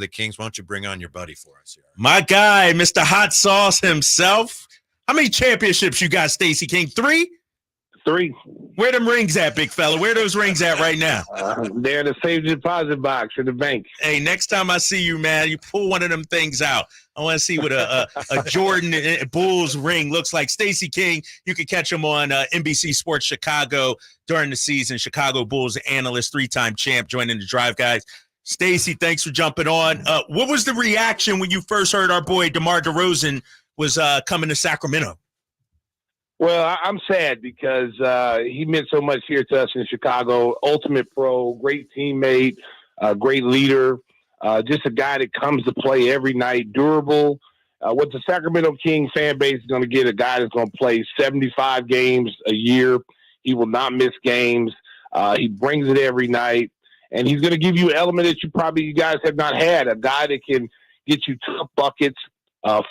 the Kings. Why don't you bring on your buddy for us here? My guy, Mr. Hot Sauce himself. How many championships you got, Stacy King? 3? 3. Where them rings at, big fella? Where those rings at right now? They're in the safe deposit box in the bank. Hey, next time I see you, man, you pull one of them things out. I want to see what a Jordan Bulls ring looks like. Stacy King, you can catch him on NBC Sports Chicago during the season. Chicago Bulls analyst, 3-time champ, joining the Drive Guys. Stacy, thanks for jumping on. What was the reaction when you first heard our boy DeMar DeRozan was coming to Sacramento? Well, I'm sad because he meant so much here to us in Chicago. Ultimate pro, great teammate, great leader, just a guy that comes to play every night, durable. What the Sacramento King fan base is going to get, a guy that's going to play 75 games a year. He will not miss games. He brings it every night. And he's going to give you an element that you guys have not had, a guy that can get you tough buckets.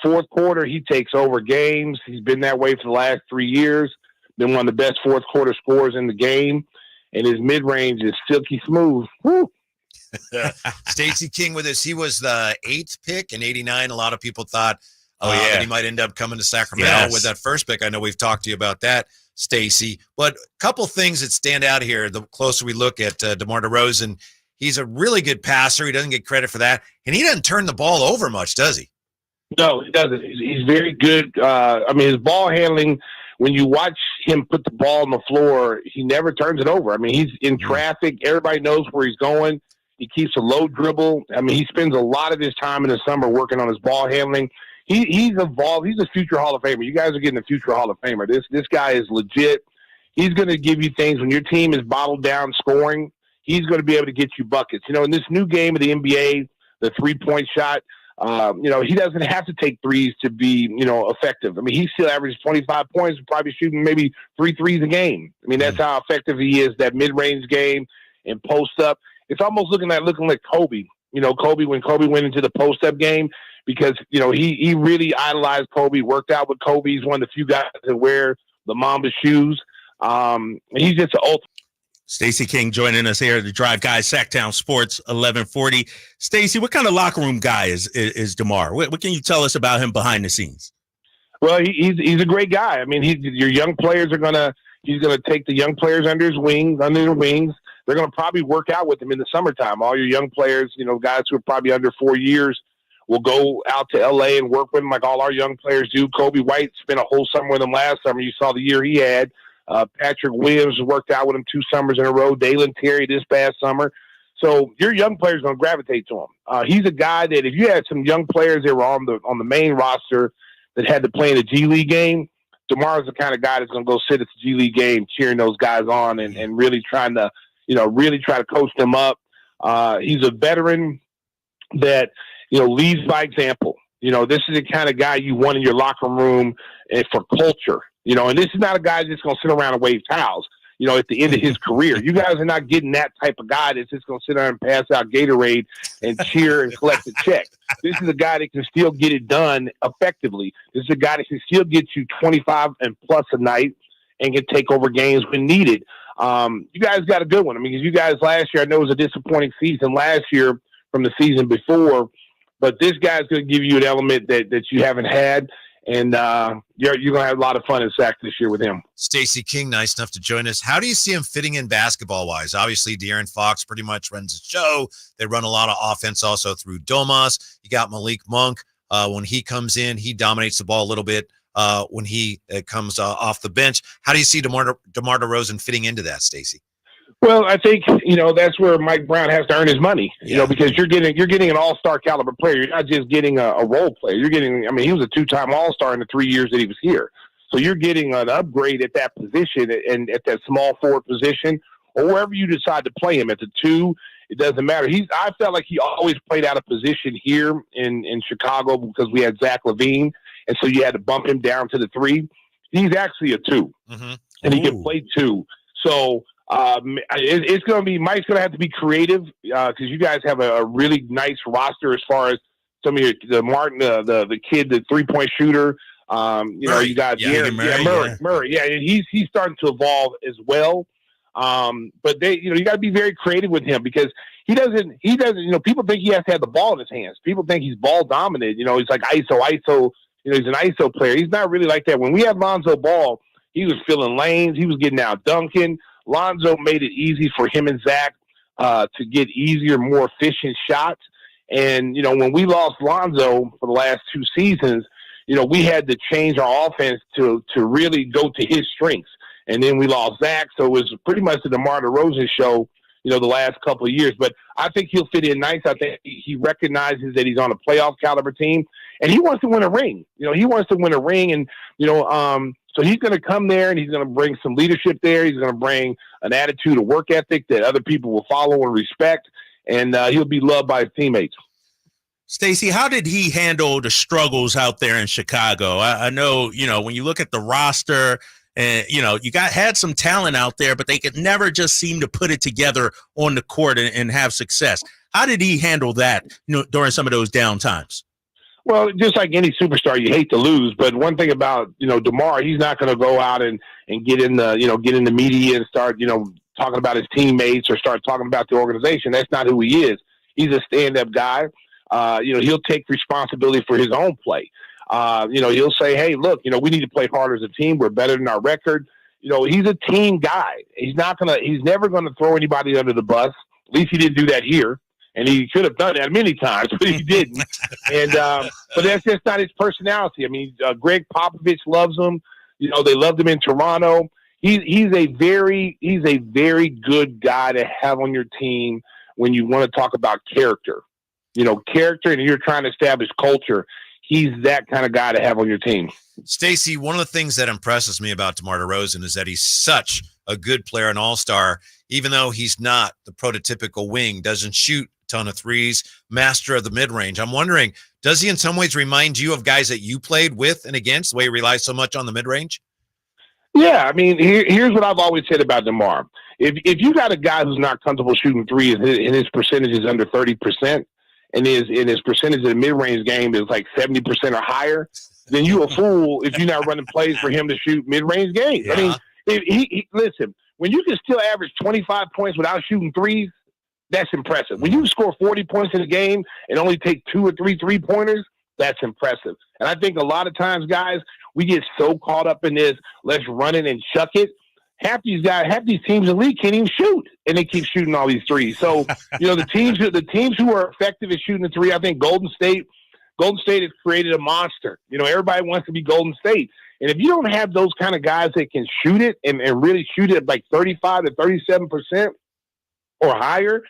Fourth quarter, he takes over games. He's been that way for the last 3 years. Been one of the best fourth quarter scorers in the game. And his mid-range is silky smooth. Woo. Stacey King with us. He was the 8th pick in '89. A lot of people thought that he might end up coming to Sacramento with that first pick. I know we've talked to you about that, Stacey. But a couple things that stand out here, the closer we look at DeMar DeRozan, he's a really good passer. He doesn't get credit for that. And he doesn't turn the ball over much, does he? No, he doesn't. He's very good. His ball handling, when you watch him put the ball on the floor, he never turns it over. He's in traffic. Everybody knows where he's going. He keeps a low dribble. He spends a lot of his time in the summer working on his ball handling. He's evolved. He's a future Hall of Famer. You guys are getting a future Hall of Famer. This guy is legit. He's going to give you things when your team is bottled down scoring. He's going to be able to get you buckets. In this new game of the NBA, the 3-point shot, he doesn't have to take threes to be, effective. He still averages 25 points, probably shooting maybe 3 threes a game. That's how effective he is, that mid-range game and post-up. It's almost looking like Kobe. Kobe, when Kobe went into the post-up game, because, he really idolized Kobe, worked out with Kobe. He's one of the few guys that wear the Mamba shoes. He's just an ultimate. Stacy King joining us here at the Drive Guys, Sactown Sports 1140. Stacy, what kind of locker room guy is DeMar? What can you tell us about him behind the scenes? Well, he's a great guy. Your young players he's gonna take the young players under their wings. They're gonna probably work out with him in the summertime. All your young players, guys who are probably under 4 years, will go out to LA and work with him like all our young players do. Kobe White spent a whole summer with him last summer. You saw the year he had. Patrick Williams worked out with him 2 summers in a row. Dalen Terry this past summer. So your young players are going to gravitate to him. He's a guy that if you had some young players that were on the main roster that had to play in a G League game, DeMar is the kind of guy that's going to go sit at the G League game, cheering those guys on and really trying to, really try to coach them up. He's a veteran that, leads by example. This is the kind of guy you want in your locker room and for culture. And this is not a guy that's going to sit around and wave towels, at the end of his career. You guys are not getting that type of guy that's just going to sit there and pass out Gatorade and cheer and collect a check. This is a guy that can still get it done effectively. This is a guy that can still get you 25 and plus a night and can take over games when needed. You guys got a good one. Because you guys last year, I know it was a disappointing season last year from the season before, but this guy's going to give you an element that you haven't had. And you're going to have a lot of fun in Sac this year with him. Stacey King, nice enough to join us. How do you see him fitting in basketball-wise? Obviously, De'Aaron Fox pretty much runs the show. They run a lot of offense also through Domas. You got Malik Monk. When he comes in, he dominates the ball a little bit when he comes off the bench. How do you see DeMar DeRozan fitting into that, Stacey? Well, I think, that's where Mike Brown has to earn his money, because you're getting an all-star caliber player. You're not just getting a role player. You're getting, he was a 2-time all-star in the 3 years that he was here. So you're getting an upgrade at that position and at that small forward position, or wherever you decide to play him at the 2, it doesn't matter. I felt like he always played out of position here in Chicago because we had Zach LaVine, and so you had to bump him down to the 3. He's actually a 2, and he can play 2. So, it's going to be, Mike's going to have to be creative because you guys have a really nice roster as far as some of the Martin, the kid, the 3-point shooter. Murray. You got Murray. And he's starting to evolve as well. But you got to be very creative with him because doesn't, people think he has to have the ball in his hands. People think he's ball dominant. He's like ISO. He's an ISO player. He's not really like that. When we had Lonzo Ball, he was filling lanes. He was getting out dunking. Lonzo made it easy for him and Zach to get easier, more efficient shots. And, when we lost Lonzo for the last 2 seasons, we had to change our offense to really go to his strengths. And then we lost Zach. So it was pretty much the DeMar DeRozan show, the last couple of years. But I think he'll fit in nice. I think he recognizes that he's on a playoff caliber team, and he wants to win a ring. He wants to win a ring. And, so he's going to come there and he's going to bring some leadership there. He's going to bring an attitude, a work ethic that other people will follow and respect. And he'll be loved by his teammates. Stacey, how did he handle the struggles out there in Chicago? I know, when you look at the roster and, you had some talent out there, but they could never just seem to put it together on the court and have success. How did he handle that, during some of those down times? Well, just like any superstar, you hate to lose. But one thing about, DeMar, he's not going to go out and get in the media and start, talking about his teammates or start talking about the organization. That's not who he is. He's a stand-up guy. He'll take responsibility for his own play. He'll say, hey, look, we need to play harder as a team. We're better than our record. He's a team guy. He's never going to throw anybody under the bus. At least he didn't do that here. And he should have done that many times, but he didn't. And but that's just not his personality. I mean, Greg Popovich loves him. They loved him in Toronto. He's a very good guy to have on your team when you want to talk about character. Character, and you're trying to establish culture. He's that kind of guy to have on your team. Stacey, one of the things that impresses me about DeMar DeRozan is that he's such a good player, an all-star, even though he's not the prototypical wing, doesn't shoot a ton of threes, master of the mid-range. I'm wondering, does he in some ways remind you of guys that you played with and against, the way he relies so much on the mid-range? Yeah, I mean, here's what I've always said about DeMar. If you got a guy who's not comfortable shooting threes and his percentage is under 30%, and his percentage of the mid-range game is like 70% or higher, then you a fool if you're not running plays for him to shoot mid-range games. Yeah. I mean, he listen, when you can still average 25 points without shooting threes, that's impressive. When you score 40 points in a game and only take 2 or 3 3-pointers, that's impressive. And I think a lot of times, guys, we get so caught up in this, let's run it and chuck it. Half these teams in the league can't even shoot, and they keep shooting all these threes. So, the teams who are effective at shooting the three, I think Golden State has created a monster. Everybody wants to be Golden State. And if you don't have those kind of guys that can shoot it and really shoot it like 35 to 37% or higher,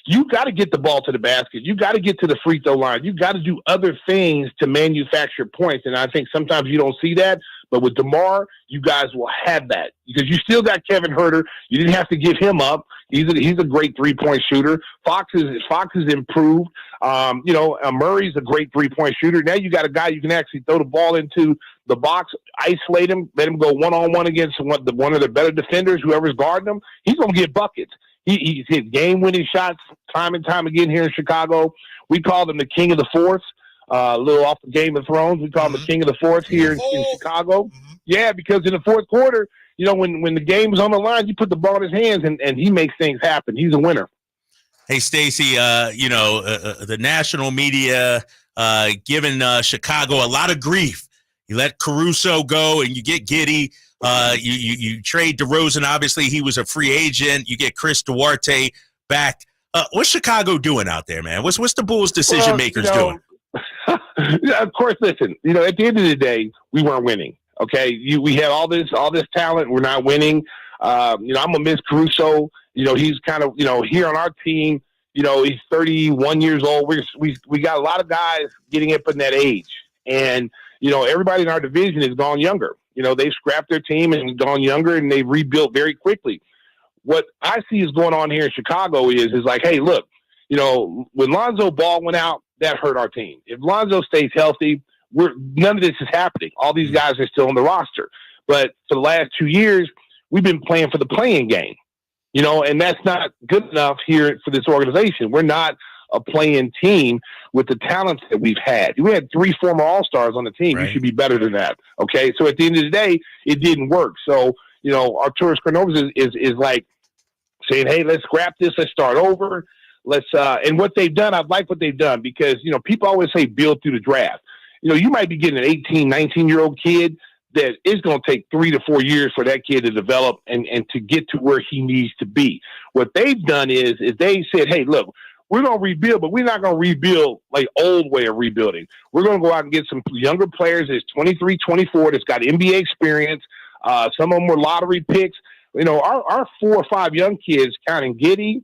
you got to get the ball to the basket. You got to get to the free throw line. You got to do other things to manufacture points. And I think sometimes you don't see that. But with DeMar, you guys will have that because you still got Kevin Huerter. You didn't have to give him up. He's a great 3-point shooter. Fox is improved. Murray's a great 3-point shooter. Now you got a guy you can actually throw the ball into the box, isolate him, let him go one-on-one against one of the better defenders, whoever's guarding him. He's going to get buckets. He's hit game-winning shots time and time again here in Chicago. We call him the king of the fourth. A little off the Game of Thrones. We call him the king of the fourth here in Chicago. Yeah, because in the fourth quarter, when the game's on the line, you put the ball in his hands and he makes things happen. He's a winner. Hey, Stacey, the national media giving Chicago a lot of grief. You let Caruso go and you get Giddey. You trade DeRozan. Obviously, he was a free agent. You get Chris Duarte back. What's Chicago doing out there, man? What's the Bulls decision makers doing? Of course, listen, at the end of the day, we weren't winning. Okay. We had all this talent. We're not winning. I'm gonna miss Caruso. He's kind of, here on our team, he's 31 years old. We got a lot of guys getting up in that age. And, everybody in our division has gone younger. They've scrapped their team and gone younger and they've rebuilt very quickly. What I see is going on here in Chicago is like, hey, look, when Lonzo Ball went out, that hurt our team. If Lonzo stays healthy, none of this is happening. All these guys are still on the roster. But for the last 2 years, we've been playing for the playing game, and that's not good enough here for this organization. We're not a playing team with the talents that we've had. We had 3 former All-Stars on the team. Right. You should be better than that. Okay. So at the end of the day, it didn't work. So, Arturas Karnisovas is like saying, hey, let's scrap this. Let's start over. And what they've done, I like what they've done because, people always say build through the draft. You might be getting an 18, 19-year-old kid that is going to take 3 to 4 years for that kid to develop and to get to where he needs to be. What they've done is they said, hey, look, we're going to rebuild, but we're not going to rebuild like old way of rebuilding. We're going to go out and get some younger players that's 23, 24, that's got NBA experience. Some of them were lottery picks. Our 4 or 5 young kids, counting Giddey,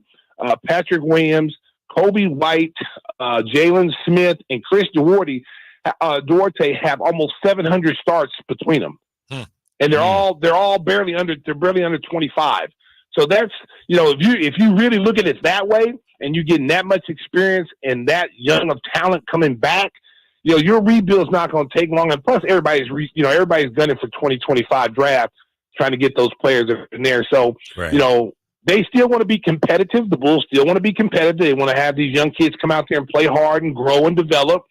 Patrick Williams, Kobe White, Jalen Smith, and Chris Duarte have almost 700 starts between them, and they're all barely under 25. So that's if you really look at it that way, and you're getting that much experience and that young of talent coming back, your rebuild's not going to take long. And plus, everybody's gunning for 2025 draft, trying to get those players in there. So they still want to be competitive. The Bulls still want to be competitive. They want to have these young kids come out there and play hard and grow and develop.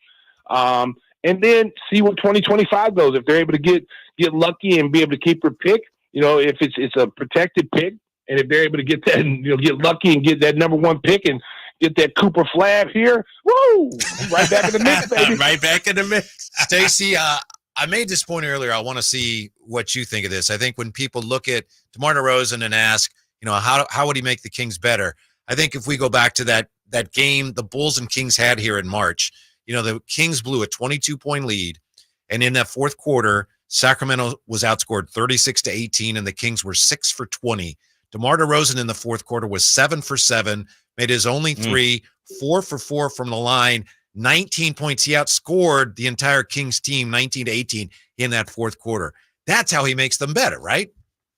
And then see what 2025 goes. If they're able to get lucky and be able to keep their pick, if it's a protected pick, and if they're able to get that, and get lucky and get that number 1 pick and get that Cooper Flab here, woo! Right back in the mix, baby. Right back in the mix. Stacey, I made this point earlier. I want to see what you think of this. I think when people look at DeMar DeRozan and ask, how would he make the Kings better? I think if we go back to that game the Bulls and Kings had here in March, the Kings blew a 22-point lead, and in that fourth quarter, Sacramento was outscored 36-18, and the Kings were 6 for 20. DeMar DeRozan in the fourth quarter was 7 for 7, made his only 3, 4 for 4 from the line, 19 points. He outscored the entire Kings team 19-18 in that fourth quarter. That's how he makes them better, right?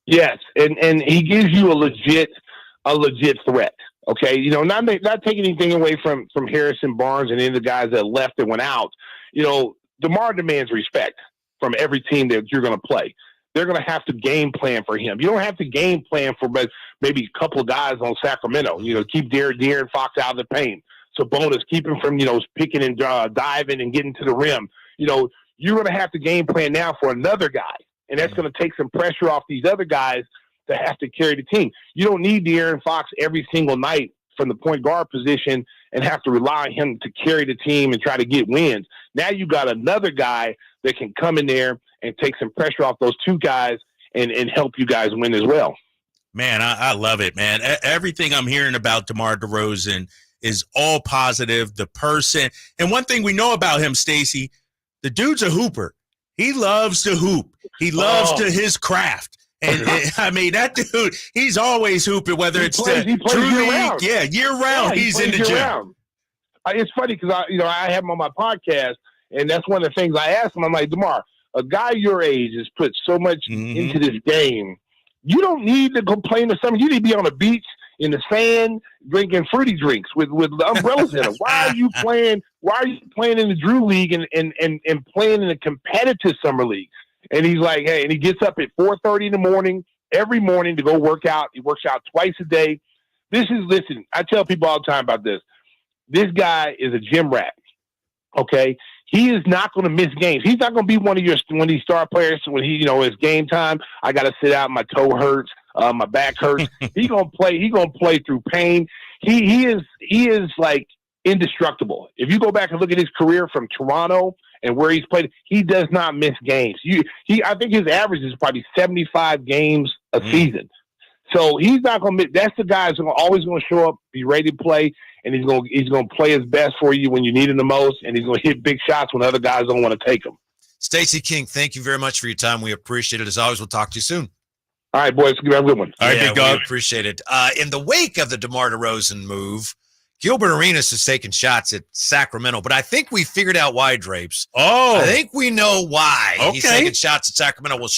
Yes, and he gives you a legit threat. Okay, not taking anything away from Harrison Barnes and any of the guys that left and went out. DeMar demands respect from every team that you're going to play. They're going to have to game plan for him. You don't have to game plan for maybe a couple of guys on Sacramento. Keep De'Aaron Fox out of the paint. Sabonis, keep him from picking and diving and getting to the rim. You're going to have to game plan now for another guy, and that's going to take some pressure off these other guys to have to carry the team. You don't need De'Aaron Fox every single night from the point guard position and have to rely on him to carry the team and try to get wins. Now you got another guy that can come in there and take some pressure off those 2 guys and help you guys win as well. Man, I love it, man. Everything I'm hearing about DeMar DeRozan is all positive, the person. And one thing we know about him, Stacey, the dude's a hooper. He loves to hoop. He loves his craft. And I mean, that dude, he's always hooping, whether it's the True League. Yeah, year round, he's in the gym. It's funny because I have him on my podcast, and that's one of the things I asked him. I'm like, DeMar, a guy your age has put so much into this game. You don't need to go play in the summer. You need to be on the beach in the sand drinking fruity drinks with umbrellas in them. Why are you playing? Why are you playing in the Drew League and playing in a competitive summer league? And he's like, hey, and he gets up at 4:30 in the morning every morning to go work out. He works out twice a day. Listen, I tell people all the time about this. This guy is a gym rat. Okay, he is not going to miss games. He's not going to be one of these star players when it's game time. I got to sit out. My toe hurts. My back hurts. He's gonna play. He's gonna play through pain. He is like indestructible. If you go back and look at his career from Toronto and where he's played, he does not miss games. I think his average is probably 75 games a season. So he's not going to miss. That's the guy who's always going to show up, be ready to play, and he's going to play his best for you when you need him the most, and he's going to hit big shots when other guys don't want to take them. Stacy King, thank you very much for your time. We appreciate it. As always, we'll talk to you soon. All right, boys. Have a good one. All right, big dog. We appreciate it. In the wake of the DeMar DeRozan move, Gilbert Arenas is taking shots at Sacramento, but I think we figured out why, Drapes. Oh. I think we know why he's taking shots at Sacramento. We'll share